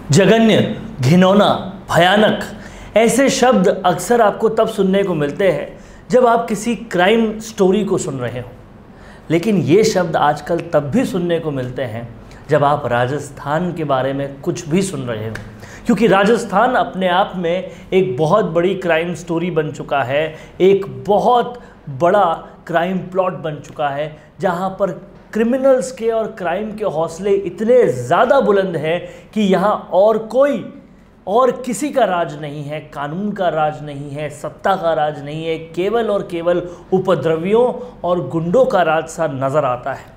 जघन्य, घिनौना, भयानक ऐसे शब्द अक्सर आपको तब सुनने को मिलते हैं जब आप किसी क्राइम स्टोरी को सुन रहे हो। लेकिन ये शब्द आजकल तब भी सुनने को मिलते हैं जब आप राजस्थान के बारे में कुछ भी सुन रहे हो, क्योंकि राजस्थान अपने आप में एक बहुत बड़ी क्राइम स्टोरी बन चुका है, एक बहुत बड़ा क्राइम प्लॉट बन चुका है, जहाँ पर क्रिमिनल्स के और क्राइम के हौसले इतने ज़्यादा बुलंद हैं कि यहाँ और किसी का राज नहीं है, कानून का राज नहीं है, सत्ता का राज नहीं है, केवल और केवल उपद्रवियों और गुंडों का राज सा नज़र आता है।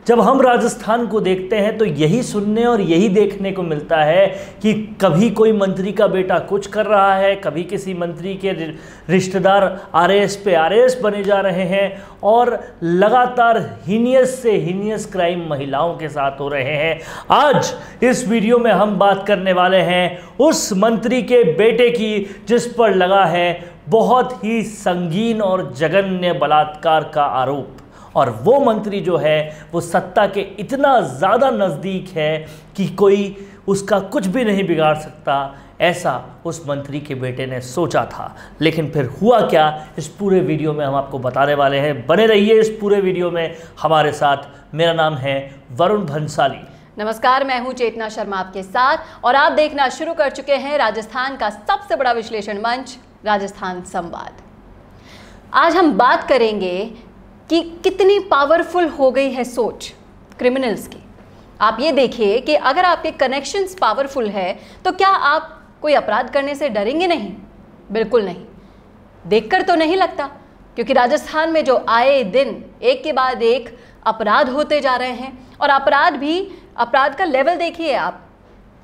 जब हम राजस्थान को देखते हैं तो यही सुनने और यही देखने को मिलता है कि कभी कोई मंत्री का बेटा कुछ कर रहा है, कभी किसी मंत्री के रिश्तेदार आरएएस पे आरएएस बने जा रहे हैं और लगातार हीनियस से हीनियस क्राइम महिलाओं के साथ हो रहे हैं। आज इस वीडियो में हम बात करने वाले हैं उस मंत्री के बेटे की जिस पर लगा है बहुत ही संगीन और जघन्य बलात्कार का आरोप, और वो मंत्री जो है वो सत्ता के इतना ज़्यादा नज़दीक है कि कोई उसका कुछ भी नहीं बिगाड़ सकता, ऐसा उस मंत्री के बेटे ने सोचा था। लेकिन फिर हुआ क्या, इस पूरे वीडियो में हम आपको बताने वाले हैं। बने रहिए इस पूरे वीडियो में हमारे साथ। मेरा नाम है वरुण भंसाली। नमस्कार, मैं हूं चेतना शर्मा आपके साथ और आप देखना शुरू कर चुके हैं राजस्थान का सबसे बड़ा विश्लेषण मंच, राजस्थान संवाद। आज हम बात करेंगे कि कितनी पावरफुल हो गई है सोच क्रिमिनल्स की। आप ये देखिए कि अगर आपके कनेक्शंस पावरफुल है तो क्या आप कोई अपराध करने से डरेंगे? नहीं, बिल्कुल नहीं। देखकर तो नहीं लगता, क्योंकि राजस्थान में जो आए दिन एक के बाद एक अपराध होते जा रहे हैं, और अपराध का लेवल देखिए, आप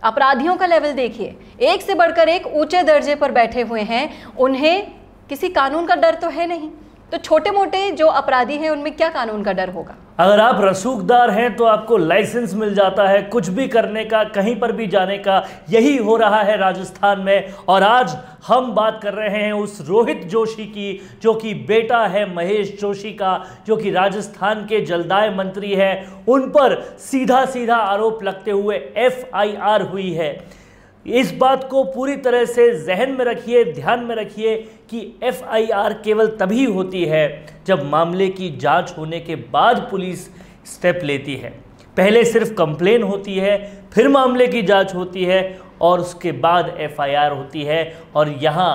अपराधियों का लेवल देखिए, एक से बढ़कर एक ऊंचे दर्जे पर बैठे हुए हैं। उन्हें किसी कानून का डर तो है नहीं, तो छोटे मोटे जो अपराधी हैं उनमें क्या कानून का डर होगा? अगर आप रसूखदार हैं तो आपको लाइसेंस मिल जाता है कुछ भी करने का, कहीं पर भी जाने का। यही हो रहा है राजस्थान में। और आज हम बात कर रहे हैं उस रोहित जोशी की, जो कि बेटा है महेश जोशी का, जो कि राजस्थान के जलदाय मंत्री है। उन पर सीधा सीधा आरोप लगते हुए FIR हुई है। इस बात को पूरी तरह से जहन में रखिए, ध्यान में रखिए कि FIR केवल तभी होती है जब मामले की जांच होने के बाद पुलिस स्टेप लेती है। पहले सिर्फ कंप्लेन होती है, फिर मामले की जांच होती है और उसके बाद FIR होती है। और यहाँ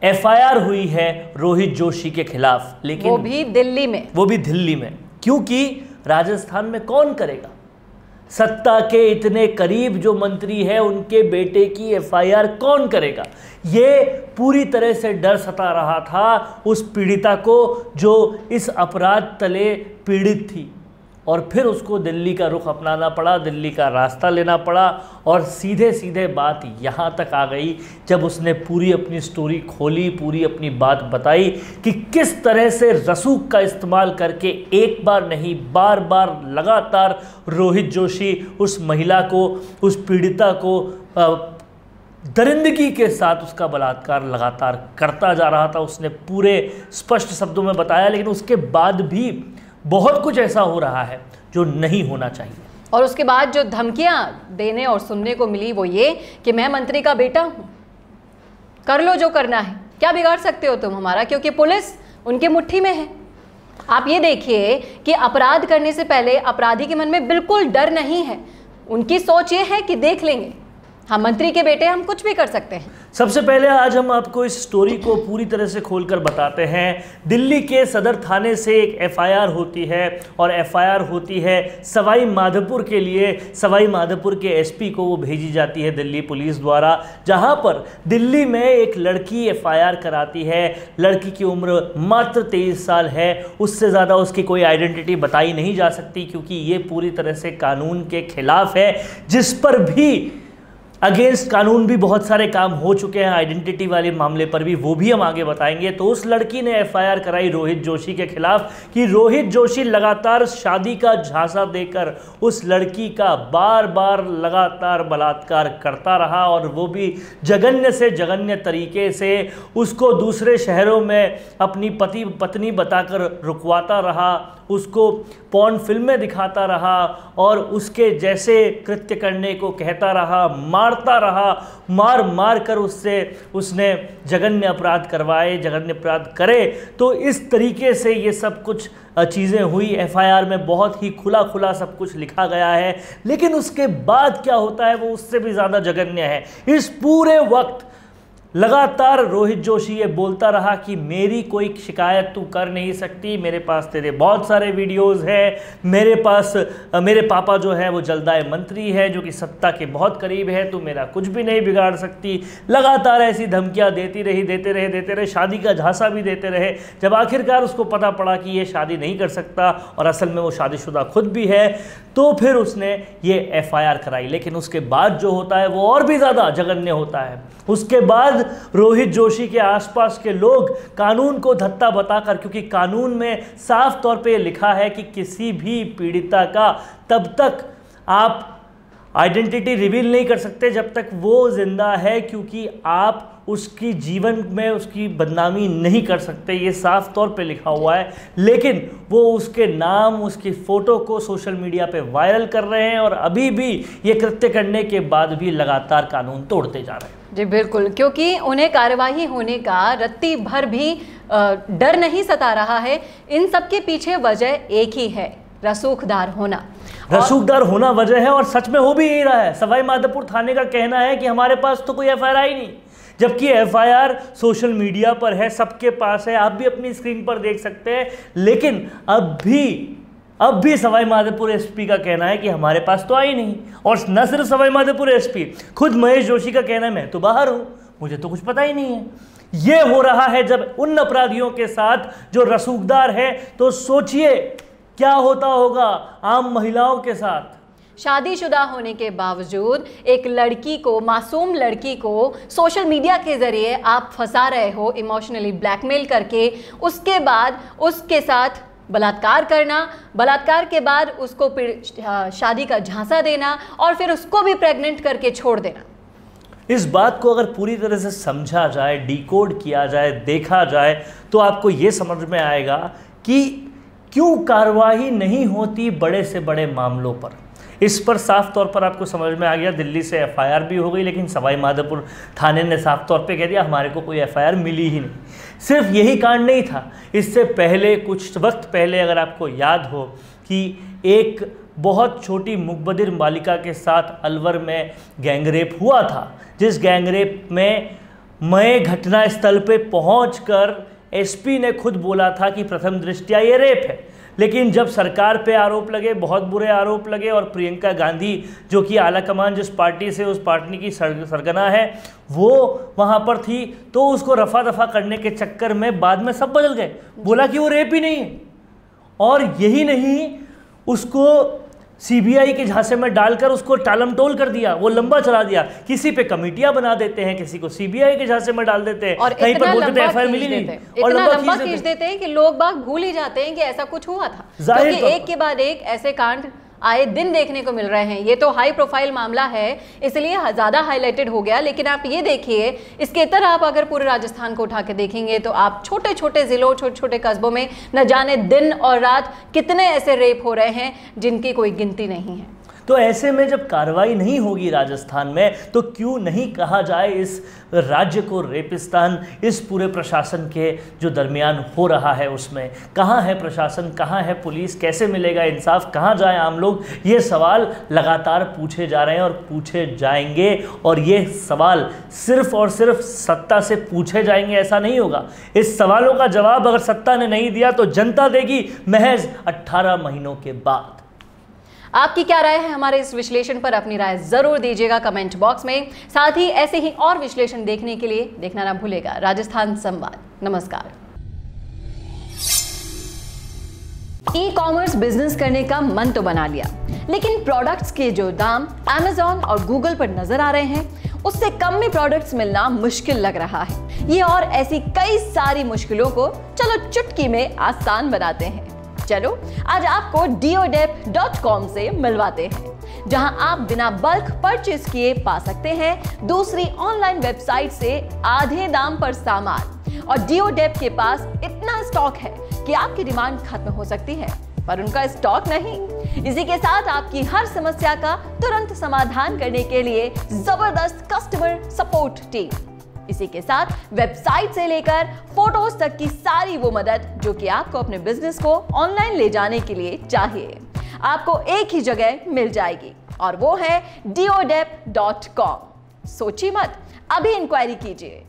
FIR हुई है रोहित जोशी के खिलाफ, लेकिन वो भी दिल्ली में। क्योंकि राजस्थान में कौन करेगा? सत्ता के इतने करीब जो मंत्री है उनके बेटे की FIR कौन करेगा? ये पूरी तरह से डर सता रहा था उस पीड़िता को जो इस अपराध तले पीड़ित थी, और फिर उसको दिल्ली का रुख अपनाना पड़ा, दिल्ली का रास्ता लेना पड़ा। और सीधे सीधे बात यहाँ तक आ गई जब उसने पूरी अपनी स्टोरी खोली, पूरी अपनी बात बताई कि किस तरह से रसूख का इस्तेमाल करके एक बार नहीं बार बार लगातार रोहित जोशी उस महिला को, उस पीड़िता को दरिंदगी के साथ उसका बलात्कार लगातार करता जा रहा था। उसने पूरे स्पष्ट शब्दों में बताया, लेकिन उसके बाद भी बहुत कुछ ऐसा हो रहा है जो नहीं होना चाहिए। और उसके बाद जो धमकियां देने और सुनने को मिली वो ये कि मैं मंत्री का बेटा हूं, कर लो जो करना है, क्या बिगाड़ सकते हो तुम हमारा, क्योंकि पुलिस उनके मुट्ठी में है। आप ये देखिए कि अपराध करने से पहले अपराधी के मन में बिल्कुल डर नहीं है। उनकी सोच ये है कि देख लेंगे, हम मंत्री के बेटे, हम कुछ भी कर सकते हैं। सबसे पहले आज हम आपको इस स्टोरी को पूरी तरह से खोलकर बताते हैं। दिल्ली के सदर थाने से एक FIR होती है, और FIR होती है सवाई माधोपुर के लिए। सवाई माधोपुर के SP को वो भेजी जाती है दिल्ली पुलिस द्वारा, जहां पर दिल्ली में एक लड़की FIR कराती है। लड़की की उम्र मात्र 23 साल है, उससे ज़्यादा उसकी कोई आइडेंटिटी बताई नहीं जा सकती, क्योंकि ये पूरी तरह से कानून के खिलाफ है, जिस पर भी अगेंस्ट कानून भी बहुत सारे काम हो चुके हैं। आइडेंटिटी वाले मामले पर भी, वो भी हम आगे बताएंगे। तो उस लड़की ने FIR कराई रोहित जोशी के खिलाफ कि रोहित जोशी लगातार शादी का झांसा देकर उस लड़की का बार बार लगातार बलात्कार करता रहा, और वो भी जघन्य से जघन्य तरीके से उसको दूसरे शहरों में अपनी पत्नी बताकर रुकवाता रहा, उसको पॉर्न फिल्में दिखाता रहा और उसके जैसे कृत्य करने को कहता रहा, मारता रहा, मार मार कर उसने जघन्य अपराध करवाए, जघन्य अपराध करे। तो इस तरीके से ये सब कुछ चीज़ें हुई। एफआईआर में बहुत ही खुला खुला सब कुछ लिखा गया है, लेकिन उसके बाद क्या होता है वो उससे भी ज़्यादा जघन्य है। इस पूरे वक्त लगातार रोहित जोशी ये बोलता रहा कि मेरी कोई शिकायत तू कर नहीं सकती, मेरे पास तेरे बहुत सारे वीडियोस हैं, मेरे पापा जो है वो जलदाय मंत्री है जो कि सत्ता के बहुत करीब है, तू मेरा कुछ भी नहीं बिगाड़ सकती। लगातार ऐसी धमकियां देते रहे, शादी का झांसा भी देते रहे। जब आखिरकार उसको पता पड़ा कि ये शादी नहीं कर सकता और असल में वो शादीशुदा खुद भी है, तो फिर उसने ये एफआईआर कराई। लेकिन उसके बाद जो होता है वो और भी ज़्यादा जघन्य होता है। उसके बाद रोहित जोशी के आसपास के लोग कानून को धत्ता बताकर, क्योंकि कानून में साफ तौर पे लिखा है कि किसी भी पीड़िता का तब तक आप आइडेंटिटी रिवील नहीं कर सकते जब तक वो जिंदा है, क्योंकि आप उसकी जीवन में उसकी बदनामी नहीं कर सकते, ये साफ तौर पे लिखा हुआ है। लेकिन वो उसके नाम, उसकी फ़ोटो को सोशल मीडिया पे वायरल कर रहे हैं और अभी भी ये कृत्य करने के बाद भी लगातार कानून तोड़ते जा रहे हैं। जी बिल्कुल, क्योंकि उन्हें कार्यवाही होने का रत्ती भर भी डर नहीं सता रहा है। इन सब के पीछे वजह एक ही है, रसूखदार होना। रसूखदार होना वजह है और सच में हो भी यही रहा है। सवाई माधोपुर थाने का कहना है कि हमारे पास तो कोई एफआईआर ही नहीं, जबकि एफआईआर सोशल मीडिया पर है, सबके पास है, आप भी अपनी स्क्रीन पर देख सकते हैं। लेकिन अब भी सवाई माधोपुर एसपी का कहना है कि हमारे पास तो आई नहीं। और न सिर्फ सवाई माधोपुर एसपी, खुद महेश जोशी का कहना है मैं तो बाहर हूं, मुझे तो कुछ पता ही नहीं है। ये हो रहा है जब उन अपराधियों के साथ जो रसूखदार है, तो सोचिए क्या होता होगा आम महिलाओं के साथ। शादीशुदा होने के बावजूद एक लड़की को, मासूम लड़की को सोशल मीडिया के जरिए आप फंसा रहे हो, इमोशनली ब्लैकमेल करके, उसके बाद उसके साथ बलात्कार करना, बलात्कार के बाद उसको शादी का झांसा देना और फिर उसको भी प्रेग्नेंट करके छोड़ देना। इस बात को अगर पूरी तरह से समझा जाए, डिकोड किया जाए, देखा जाए, तो आपको ये समझ में आएगा कि क्यों कार्रवाई नहीं होती बड़े से बड़े मामलों पर। इस पर साफ तौर पर आपको समझ में आ गया। दिल्ली से एफआईआर भी हो गई, लेकिन सवाई माधोपुर थाने ने साफ तौर पे कह दिया हमारे को कोई एफआईआर मिली ही नहीं। सिर्फ यही कांड नहीं था, इससे पहले कुछ वक्त पहले अगर आपको याद हो कि एक बहुत छोटी मुकबदिर बालिका के साथ अलवर में गैंगरेप हुआ था, जिस गैंगरेप में मैं घटना स्थल पे पहुंचकर एसपी ने खुद बोला था कि प्रथम दृष्टया ये रेप है। लेकिन जब सरकार पे आरोप लगे, बहुत बुरे आरोप लगे, और प्रियंका गांधी जो कि आला कमान जिस पार्टी से, उस पार्टी की सरगना है, वो वहाँ पर थी, तो उसको रफा दफा करने के चक्कर में बाद में सब बदल गए, बोला कि वो रेप ही नहीं है। और यही नहीं, उसको सीबीआई के झांसे में डालकर उसको टालमटोल कर दिया, वो लंबा चला दिया। किसी पे कमिटियां बना देते हैं, किसी को सीबीआई के झांसे में डाल देते हैं, और कहीं पर बोलते हैं एफआईआर मिली नहीं, और लंबा खींच देते हैं कि लोग बाग भूल ही जाते हैं कि ऐसा कुछ हुआ था, क्योंकि एक के बाद एक ऐसे कांड आए दिन देखने को मिल रहे हैं। ये तो हाई प्रोफाइल मामला है, इसलिए ज़्यादा हाईलाइटेड हो गया। लेकिन आप ये देखिए, इसके इतर आप अगर पूरे राजस्थान को उठा के देखेंगे तो आप छोटे छोटे ज़िलों, छोटे छोटे कस्बों में न जाने दिन और रात कितने ऐसे रेप हो रहे हैं जिनकी कोई गिनती नहीं है। तो ऐसे में जब कार्रवाई नहीं होगी राजस्थान में, तो क्यों नहीं कहा जाए इस राज्य को रेपिस्तान। इस पूरे प्रशासन के जो दरमियान हो रहा है उसमें कहाँ है प्रशासन, कहाँ है पुलिस, कैसे मिलेगा इंसाफ, कहाँ जाए आम लोग, ये सवाल लगातार पूछे जा रहे हैं और पूछे जाएंगे। और ये सवाल सिर्फ और सिर्फ सत्ता से पूछे जाएंगे ऐसा नहीं होगा। इस सवालों का जवाब अगर सत्ता ने नहीं दिया तो जनता देगी महज 18 महीनों के बाद। आपकी क्या राय है हमारे इस विश्लेषण पर? अपनी राय जरूर दीजिएगा कमेंट बॉक्स में। साथ ही ऐसे ही और विश्लेषण देखने के लिए देखना ना भूलेगा राजस्थान संवाद। नमस्कार। ई कॉमर्स बिजनेस करने का मन तो बना लिया, लेकिन प्रोडक्ट्स के जो दाम Amazon और Google पर नजर आ रहे हैं, उससे कम में प्रोडक्ट्स मिलना मुश्किल लग रहा है। ये और ऐसी कई सारी मुश्किलों को चलो चुटकी में आसान बनाते हैं। चलो आज आपको deodep.com से मिलवाते हैं, जहां आप बिना बल्क परचेज किए पा सकते हैं दूसरी ऑनलाइन वेबसाइट से आधे दाम पर सामान। और डिओडेप के पास इतना स्टॉक है कि आपकी डिमांड खत्म हो सकती है। पर उनका स्टॉक नहीं। इसी के साथ आपकी हर समस्या का तुरंत समाधान करने के लिए जबरदस्त कस्टमर सपोर्ट टीम। इसी के साथ वेबसाइट से लेकर फोटोज तक की सारी वो मदद जो कि आपको अपने बिजनेस को ऑनलाइन ले जाने के लिए चाहिए, आपको एक ही जगह मिल जाएगी और वो है deodep.com। सोचिए मत, अभी इंक्वायरी कीजिए।